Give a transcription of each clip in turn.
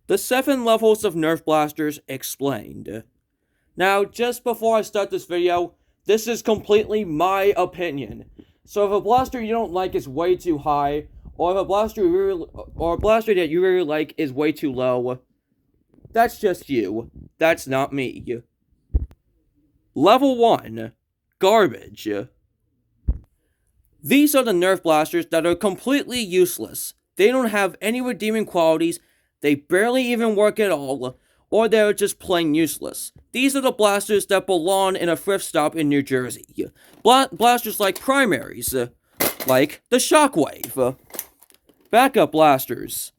The 7 levels of Nerf blasters explained. Now, just before I start this video, this is completely my opinion. So if a blaster you don't like is way too high, or if a blaster that you really like is way too low, that's just you. That's not me. Level 1. Garbage. These are the Nerf blasters that are completely useless. They don't have any redeeming qualities, they barely even work at all, or they're just plain useless. These are the blasters that belong in a thrift stop in New Jersey. Blasters like primaries, like the Shockwave. Backup blasters,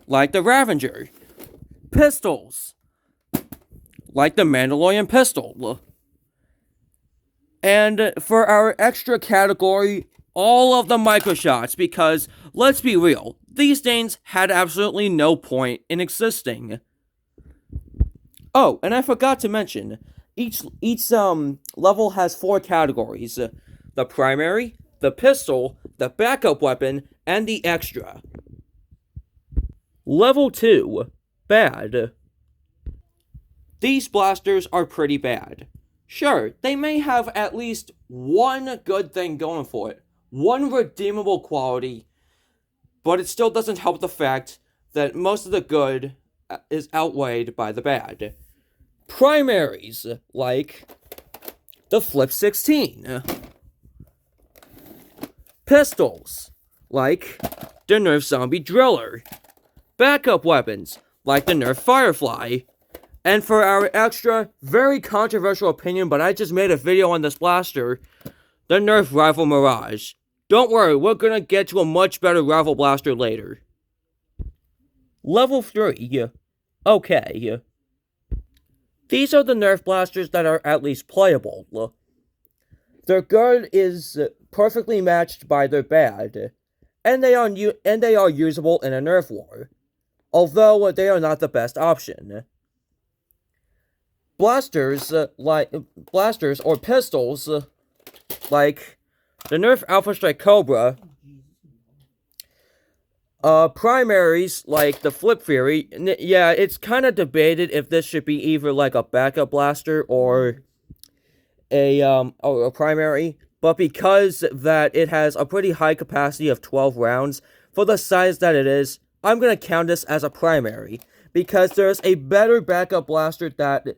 like the Ravager. Pistols, like the Mandalorian pistol. And for our extra category, all of the microshots, because, let's be real, these things had absolutely no point in existing. Oh, and I forgot to mention, each level has 4 categories. The primary, the pistol, the backup weapon, and the extra. Level 2. Bad. These blasters are pretty bad. Sure, they may have at least one good thing going for it, one redeemable quality, but it still doesn't help the fact that most of the good is outweighed by the bad. Primaries, like the Flip 16. Pistols, like the Nerf Zombie Driller. Backup weapons, like the Nerf Firefly. And for our extra, very controversial opinion, but I just made a video on this blaster, the Nerf Rifle Mirage. Don't worry, we're gonna get to a much better rifle blaster later. Level 3. Okay. These are the Nerf blasters that are at least playable. Their good is perfectly matched by their bad, and they are usable in a Nerf war, although they are not the best option. Blasters or pistols, like the Nerf Alpha Strike Cobra. Primaries, like the Flip Fury. Yeah, it's kind of debated if this should be either like a backup blaster or a primary. But because that it has a pretty high capacity of 12 rounds, for the size that it is, I'm gonna count this as a primary. Because there's a better backup blaster that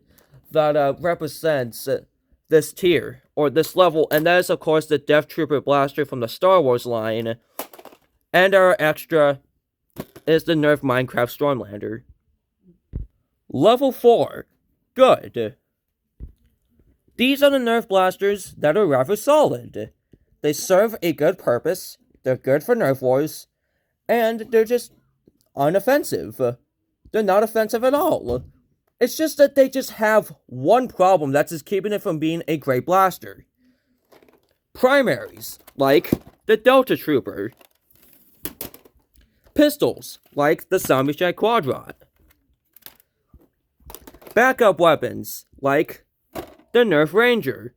represents this tier, or this level, and that is, of course, the Death Trooper blaster from the Star Wars line. And our extra is the Nerf Minecraft Stormlander. Level 4. Good. These are the Nerf blasters that are rather solid. They serve a good purpose, they're good for Nerf wars, and they're just unoffensive. They're not offensive at all. It's just that they just have one problem that's just keeping it from being a great blaster. Primaries, like the Delta Trooper. Pistols, like the Zombie Strike Quadrat. Backup weapons, like the Nerf Ranger.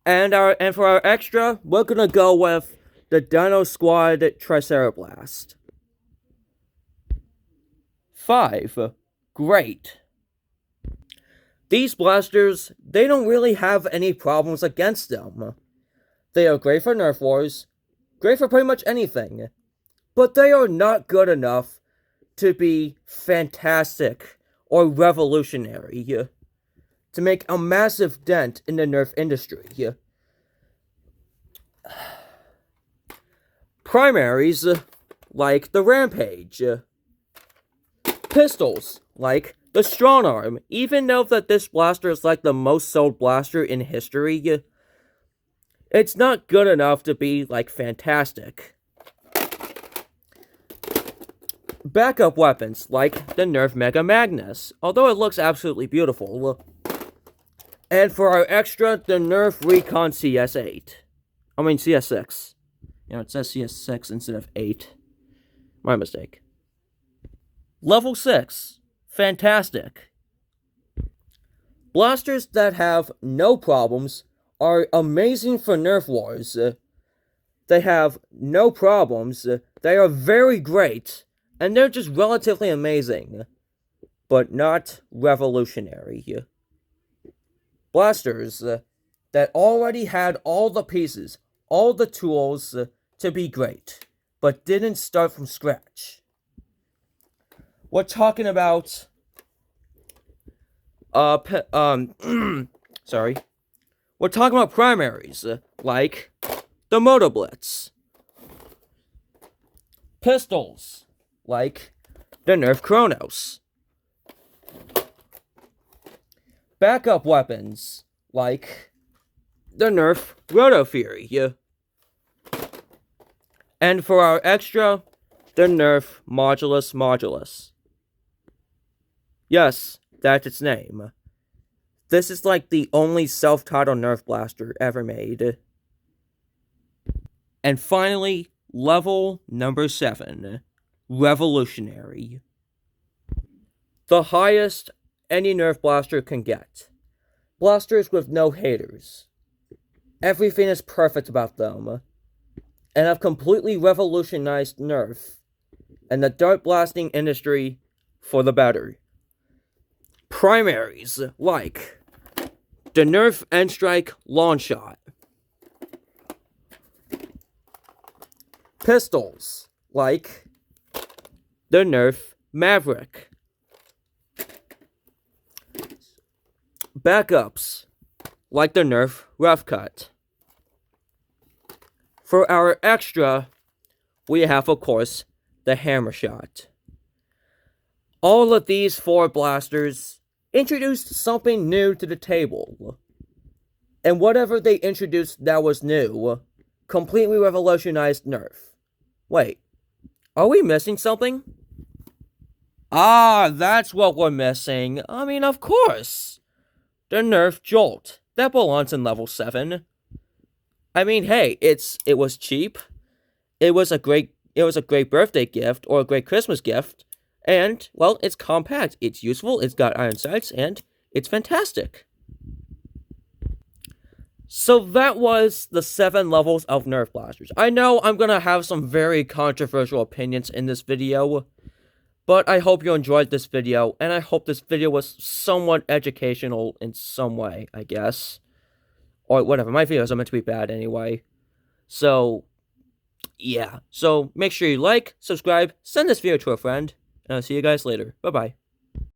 And for our extra, we're gonna go with the Dino Squad Tricerablast. 5. Great. These blasters, they don't really have any problems against them. They are great for Nerf wars, great for pretty much anything, but they are not good enough to be fantastic or revolutionary, to make a massive dent in the Nerf industry. Primaries, like the Rampage. Pistols, like the Strong Arm. Even though that this blaster is like the most sold blaster in history, it's not good enough to be, like, fantastic. Backup weapons, like the Nerf Mega Magnus, although it looks absolutely beautiful. And for our extra, the Nerf Recon CS6. You know, it says CS6 instead of 8. My mistake. Level 6. Fantastic. Blasters that have no problems are amazing for Nerf wars. They have no problems. They are very great and they're just relatively amazing, but not revolutionary. Blasters that already had all the pieces, all the tools to be great, but didn't start from scratch. We're talking about sorry. We're talking about primaries like the Moto Blitz, pistols like the Nerf Chronos, backup weapons like the Nerf Roto Fury, and for our extra, the Nerf Modulus. Yes, that's its name. This is like the only self-titled Nerf blaster ever made. And finally, level number 7, Revolutionary. The highest any Nerf blaster can get. Blasters with no haters. Everything is perfect about them, and have completely revolutionized Nerf and the dart blasting industry for the better. Primaries like the Nerf N-Strike Long Shot, pistols like the Nerf Maverick, backups like the Nerf Rough Cut. For our extra, we have, of course, the Hammer Shot. All of these 4 blasters introduced something new to the table. And whatever they introduced that was new completely revolutionized Nerf. Wait, are we missing something? Ah, that's what we're missing. I mean, of course. The Nerf Jolt. That belongs in level 7. I mean, hey, it was cheap. It was a great birthday gift or a great Christmas gift. And, well, it's compact, it's useful, it's got iron sights, and it's fantastic. So that was the 7 levels of Nerf blasters. I know I'm gonna have some very controversial opinions in this video, but I hope you enjoyed this video, and I hope this video was somewhat educational in some way, I guess. Or whatever, my videos are meant to be bad anyway. So, yeah. So, make sure you like, subscribe, send this video to a friend, and I'll see you guys later. Bye-bye.